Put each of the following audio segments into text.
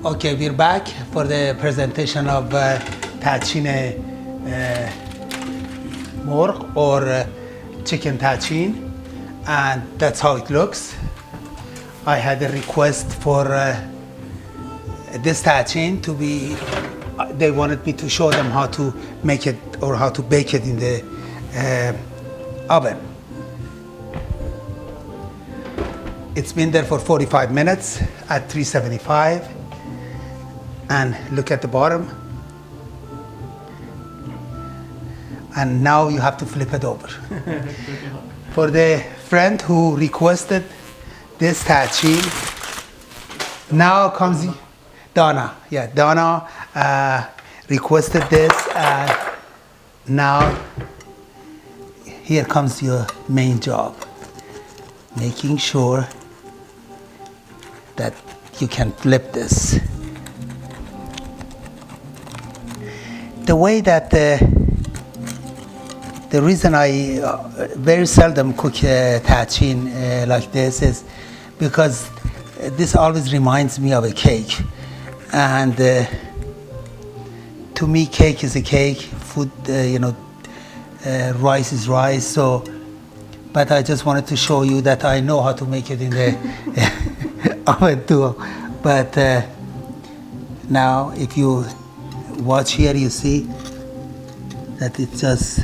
Okay, we're back for the presentation of Tahchin Morgh or chicken Tahchin, and that's how it looks. I had a request for this Tahchin to be, they wanted me to show them how to make it or how to bake it in the oven. It's been there for 45 minutes at 375. And look at the bottom. And now you have to flip it over. For the friend who requested this Tahchin, now comes Donna. Yeah, Donna requested this, and now here comes your main job, making sure that you can flip this. The way that the reason I very seldom cook Tahchin like this is because this always reminds me of a cake, and to me cake is a cake, food rice is rice. So, but I just wanted to show you that I know how to make it in the oven too. But now if you watch here, you see that it's just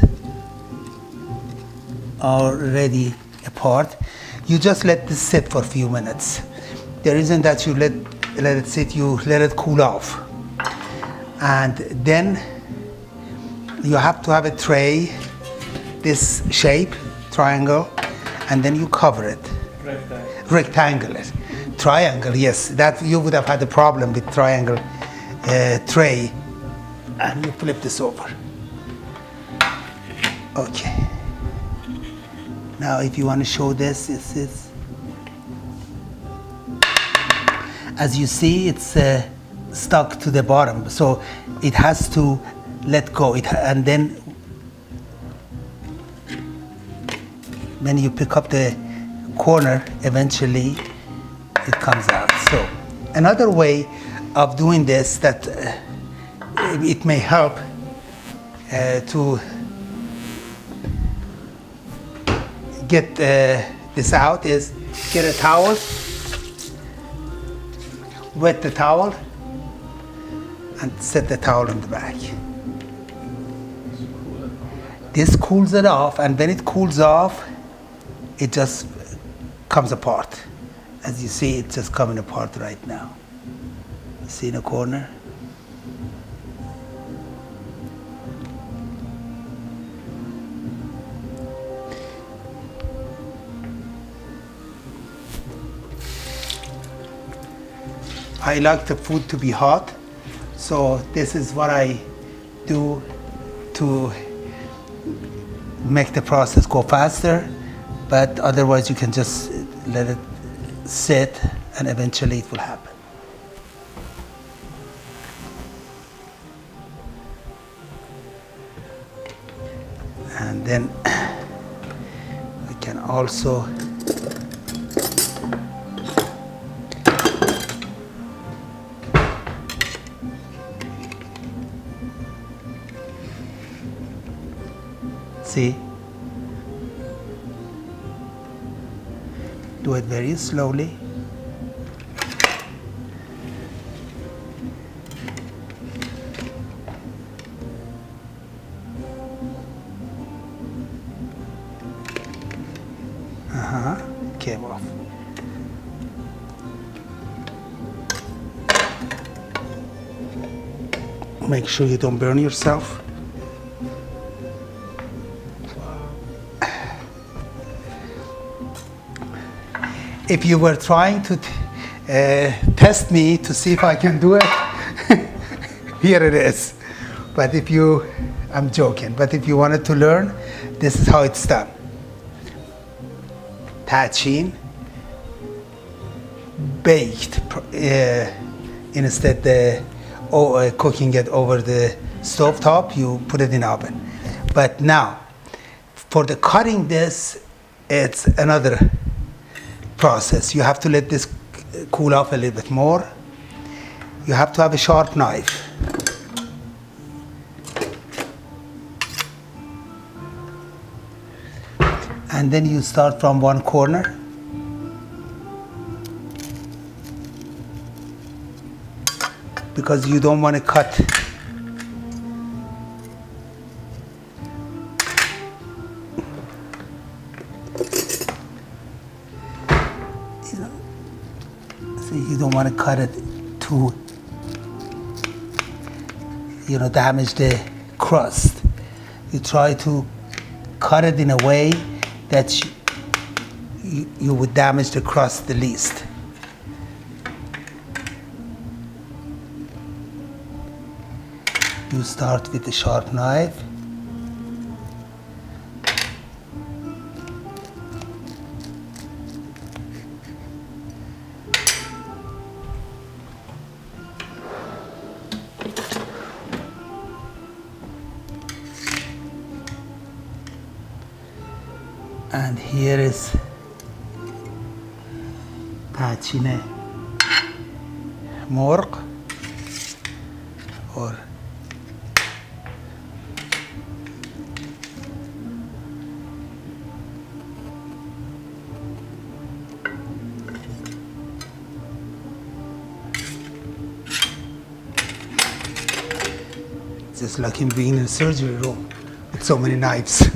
already apart. You just let this sit for a few minutes. The reason that you let it sit, you let it cool off, and then you have to have a tray, this shape, triangle, and then you cover it. Rectangular. Triangle, yes. That you would have had a problem with triangle tray. And you flip this over. Okay. Now if you want to show this, it's as you see, it's stuck to the bottom, so it has to let go. And then when you pick up the corner, eventually it comes out. So another way of doing this that it may help to get this out is get a towel, wet the towel, and set the towel on the back. This cools it off, and when it cools off, it just comes apart. As you see, it's just coming apart right now. You see in the corner? I like the food to be hot, so this is what I do to make the process go faster, but otherwise you can just let it sit and eventually it will happen. And then we can also see, do it very slowly. Came off. Make sure you don't burn yourself. If you were trying to test me to see if I can do it, here it is. But if you, I'm joking, but if you wanted to learn, this is how it's done. Tahchin, baked, instead cooking it over the stove top, you put it in the oven. But now, for the cutting this, it's another process. You have to let this cool off a little bit more. You have to have a sharp knife. And then you start from one corner. Because you don't want to cut you don't want to cut it to damage the crust. You try to cut it in a way that you would damage the crust the least. You start with a sharp knife. And here is Tahchin Morgh or just like him being in a surgery room with so many knives.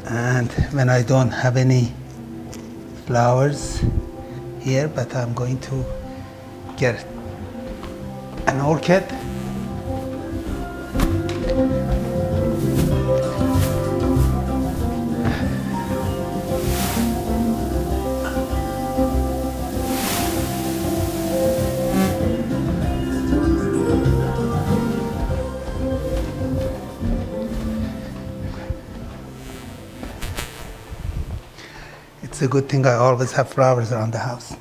And when I don't have any flowers here, but I'm going to get an orchid. It's a good thing I always have flowers around the house.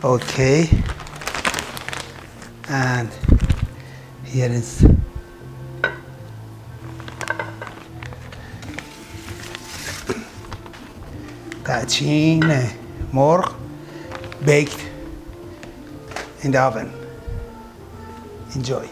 Okay. And here is Tahchin Morgh baked in the oven. Enjoy.